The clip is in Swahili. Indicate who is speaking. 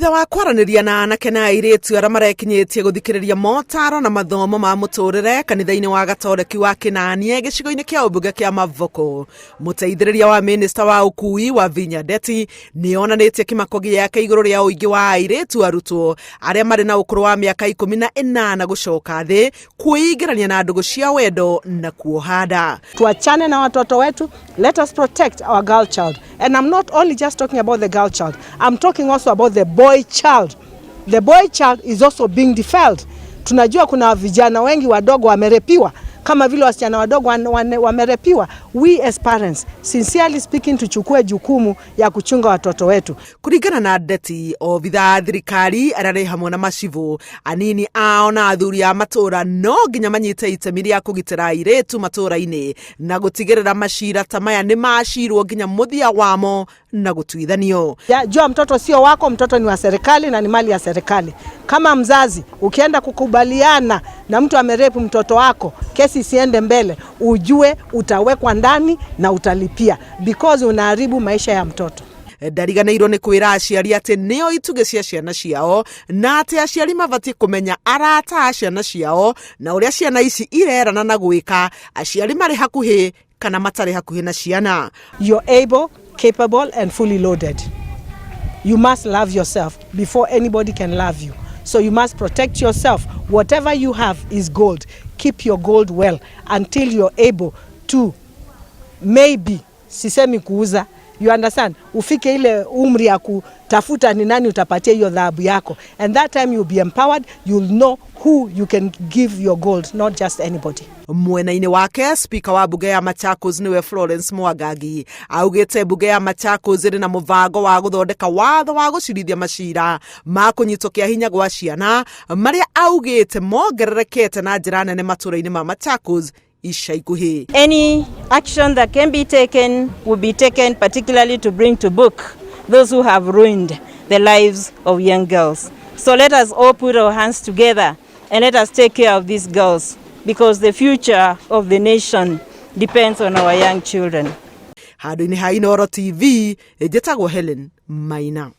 Speaker 1: Thutha wa kwaraniria na anake na airitu aria marekinyitie guthikiriria motaro na mathomo ma muturire kanitha-ini wa Gatoreki wa Kinanie gicigo-ini kia ubunge kia Mavoko, muteithiriria wa minista wa ukui Wavinya Ndeti ni onanitie kimako giake iguru ria uingi wa airitu arutwo aria mari na ukuru wa miaka 18 gucoka thi kuingirania na ndugu cia wendo na kuohada.
Speaker 2: Tuachane na watoto wetu. Let us protect our girl child. And I'm not only just talking about the girl child. I'm talking also about the boy child. The boy child is also being defiled. Tunajua kuna vijana wengi wadogo wamerepiwa kama vile wasichana wadogo wamerepiwa. We as parents, sincerely speaking, tuchukue jukumu ya kuchunga watoto wetu.
Speaker 1: Kuringana na Ndeti, obitha thirikari arare hamwe na macivu anini ao na athuri a matura no nginya manyite itemi ria kugitira airitu matura-ini na gutigirira macira ta maya ni macirwo nginya muthia wamo na gutuithanio.
Speaker 2: Jua mtoto sio wako, mtoto ni wa serikali na ni mali ya serikali. Kama mzazi ukienda kukubaliana na mtu amerepu mtoto wako, kesi isiende mbele, ujue utawekwa ndani na utalipia because unaharibu maisha ya mtoto.
Speaker 1: Ndariganĩirwo nĩ kwĩra aciari atĩ nĩo itugĩ cia ciana ciao na atĩ aciari mabatie kumenya arata a ciana ciao na ũrĩa ciana ici irerana na gwĩka aciari marĩ hakuhĩ kana matarĩ hakuhĩ na ciana.
Speaker 2: You're able, capable and fully loaded. You must love yourself before anybody can love you. So you must protect yourself. Whatever you have is gold. Keep your gold well until you're able to maybe sisemi kuuza. You understand? Ufike ile umri ya kutafuta ni nani utapatia hiyo dhahabu yako. And that time you'll be empowered. You'll know who you can give your gold, not just anybody.
Speaker 1: Mwena-ini wake, Speaker wa bunge ya Machakos niwe Florence Mwagagi augite bunge ya Machakos iri na muvango wa guthondeka watho wa gucirithia macira ma kunyitwo kia hinya gwa ciana maria augite mongererekete na njira nene matura-ini ma Machakos.
Speaker 3: Any action that can be taken will be taken, particularly to bring to book those who have ruined the lives of young girls. So let us all put our hands together and let us take care of these girls, because the future of the nation depends on our young children.
Speaker 1: Handũ-inĩ ha Inooro TV, njĩtagwo Helen Maina.